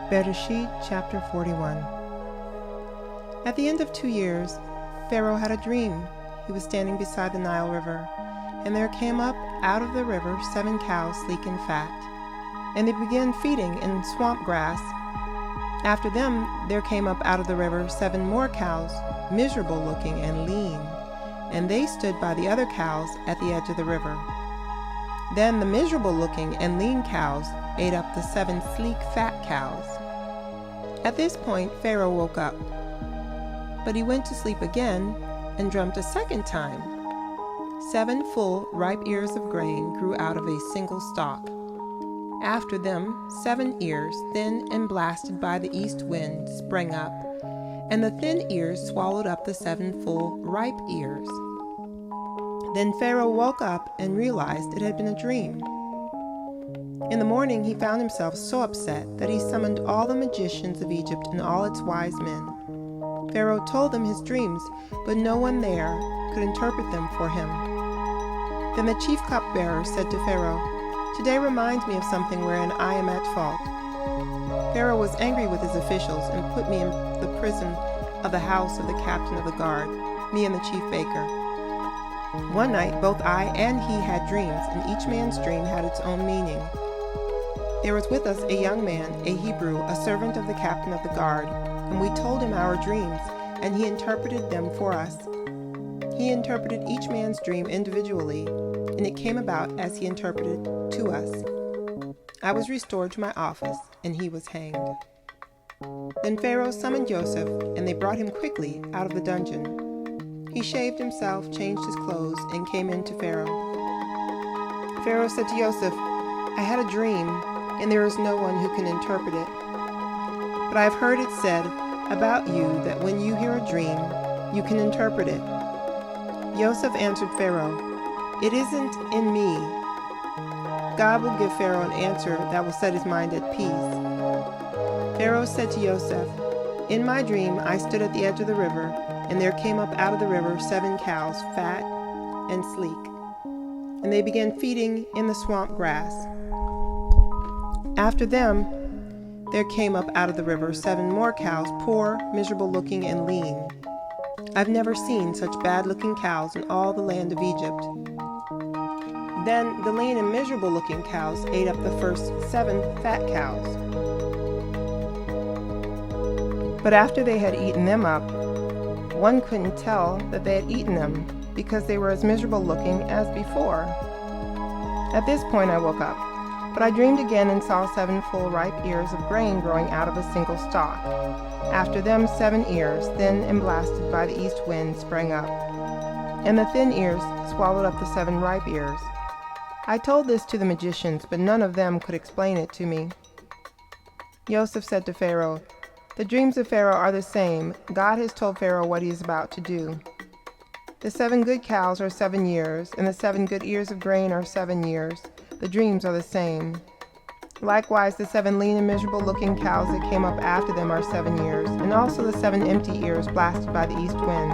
Bereshit chapter 41. At the end of 2 years, Pharaoh had a dream. He was standing beside the Nile River, and there came up out of the river 7 cows, sleek and fat, and they began feeding in swamp grass. After them there came up out of the river 7 more cows, miserable looking and lean, and they stood by the other cows at the edge of the river. Then the miserable looking and lean cows ate up the 7 sleek fat cows. At this point Pharaoh woke up, but he went to sleep again and dreamt a second time. 7 full ripe ears of grain grew out of a single stalk. After them 7 ears, thin and blasted by the east wind, sprang up, and the thin ears swallowed up the 7 full ripe ears. Then Pharaoh woke up and realized it had been a dream. In the morning he found himself so upset that he summoned all the magicians of Egypt and all its wise men. Pharaoh told them his dreams, but no one there could interpret them for him. Then the chief cupbearer said to Pharaoh, "Today reminds me of something wherein I am at fault." Pharaoh was angry with his officials and put me in the prison of the house of the captain of the guard, me and the chief baker. One night both I and he had dreams, and each man's dream had its own meaning. There was with us a young man, a Hebrew, a servant of the captain of the guard, and we told him our dreams, and he interpreted them for us. He interpreted each man's dream individually, and it came about as he interpreted to us. I was restored to my office, and he was hanged. Then Pharaoh summoned Joseph, and they brought him quickly out of the dungeon. He shaved himself, changed his clothes, and came in to Pharaoh. Pharaoh said to Joseph, "I had a dream, and there is no one who can interpret it. But I have heard it said about you that when you hear a dream, you can interpret it." Joseph answered Pharaoh, "It isn't in me. God will give Pharaoh an answer that will set his mind at peace." Pharaoh said to Joseph, "In my dream I stood at the edge of the river, and there came up out of the river 7 cows, fat and sleek, and they began feeding in the swamp grass. After them there came up out of the river 7 more cows, poor, miserable looking, and lean. I've never seen such bad-looking cows in all the land of Egypt. Then the lean and miserable-looking cows ate up the first 7 fat cows. But after they had eaten them up, one couldn't tell that they had eaten them, because they were as miserable-looking as before. At this point I woke up, but I dreamed again and saw 7 full ripe ears of grain growing out of a single stalk. After them 7 ears, thin and blasted by the east wind, sprang up, and the thin ears swallowed up the 7 ripe ears. I told this to the magicians, but none of them could explain it to me." Joseph said to Pharaoh, "The dreams of Pharaoh are the same. God has told Pharaoh what he is about to do. The 7 good cows are 7 years, and the 7 good ears of grain are 7 years. The dreams are the same. Likewise, the 7 lean and miserable-looking cows that came up after them are 7 years, and also the 7 empty ears blasted by the east wind.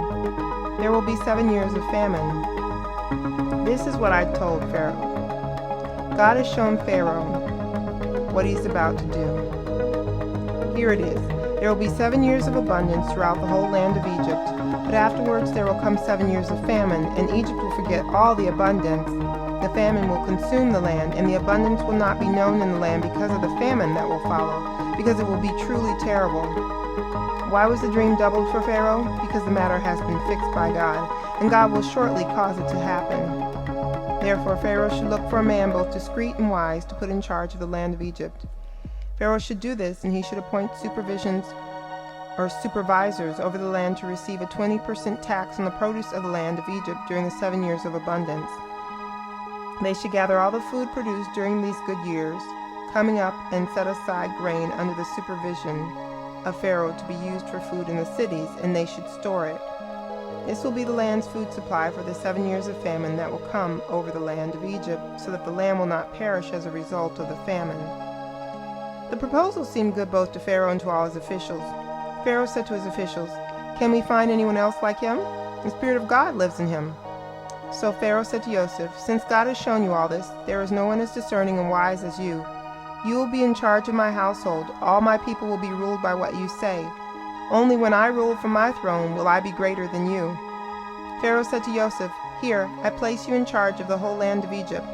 There will be 7 years of famine." This is what I told Pharaoh. God has shown Pharaoh what he's about to do. Here it is. There will be 7 years of abundance throughout the whole land of Egypt, but afterwards there will come 7 years of famine, and Egypt will forget all the abundance. The famine will consume the land, and the abundance will not be known in the land because of the famine that will follow, because it will be truly terrible. Why was the dream doubled for Pharaoh? Because the matter has been fixed by God, and God will shortly cause it to happen. Therefore Pharaoh should look for a man both discreet and wise to put in charge of the land of Egypt. Pharaoh should do this, and he should appoint supervisors over the land to receive a 20% tax on the produce of the land of Egypt during the 7 years of abundance. They should gather all the food produced during these good years, coming up, and set aside grain under the supervision of Pharaoh to be used for food in the cities, and they should store it. This will be the land's food supply for the 7 years of famine that will come over the land of Egypt, so that the land will not perish as a result of the famine. The proposal seemed good both to Pharaoh and to all his officials. Pharaoh said to his officials, "Can we find anyone else like him? The Spirit of God lives in him." So Pharaoh said to Joseph, "Since God has shown you all this, there is no one as discerning and wise as you. You will be in charge of my household. All my people will be ruled by what you say. Only when I rule from my throne will I be greater than you." Pharaoh said to Joseph, "Here, I place you in charge of the whole land of Egypt."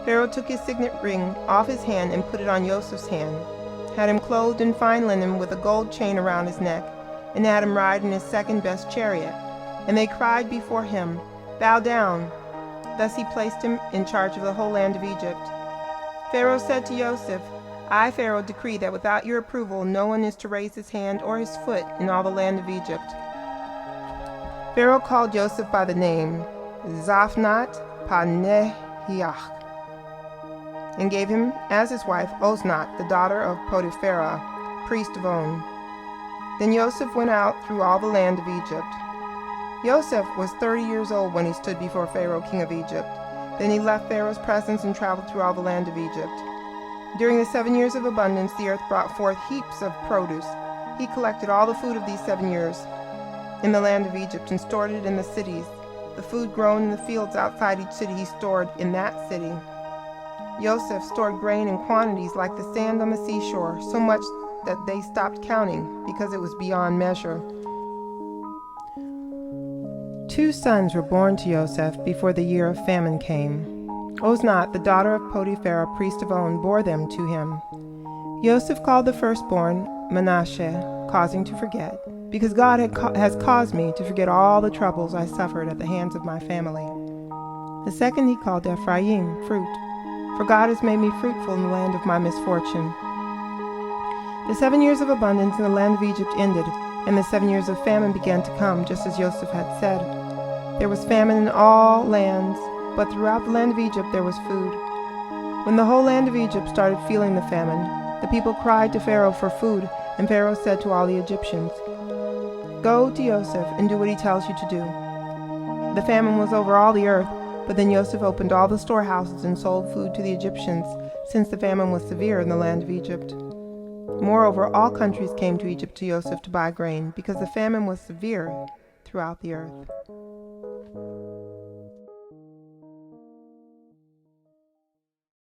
Pharaoh took his signet ring off his hand and put it on Joseph's hand, had him clothed in fine linen with a gold chain around his neck, and had him ride in his second-best chariot. And they cried before him, "Bow down." Thus he placed him in charge of the whole land of Egypt. Pharaoh said to Joseph, "I, Pharaoh, decree that without your approval no one is to raise his hand or his foot in all the land of Egypt." Pharaoh called Joseph by the name Zaphnath-Paaneah, and gave him as his wife Osnat, the daughter of Potiphera, priest of On. Then Joseph went out through all the land of Egypt. Joseph was 30 years old when he stood before Pharaoh, king of Egypt. Then he left Pharaoh's presence and traveled through all the land of Egypt. During the 7 years of abundance, the earth brought forth heaps of produce. He collected all the food of these 7 years in the land of Egypt and stored it in the cities. The food grown in the fields outside each city he stored in that city. Joseph stored grain in quantities like the sand on the seashore, so much that they stopped counting because it was beyond measure. 2 sons were born to Joseph before the year of famine came. Osnat, the daughter of Potiphera, priest of On, bore them to him. Joseph called the firstborn Manasseh, causing to forget, because God has caused me to forget all the troubles I suffered at the hands of my family. The second he called Ephraim, fruit, for God has made me fruitful in the land of my misfortune. The 7 years of abundance in the land of Egypt ended, and the 7 years of famine began to come, just as Joseph had said. There was famine in all lands, but throughout the land of Egypt there was food. When the whole land of Egypt started feeling the famine, the people cried to Pharaoh for food, and Pharaoh said to all the Egyptians, "Go to Joseph and do what he tells you to do." The famine was over all the earth, but then Joseph opened all the storehouses and sold food to the Egyptians, since the famine was severe in the land of Egypt. Moreover, all countries came to Egypt to Joseph to buy grain, because the famine was severe throughout the earth.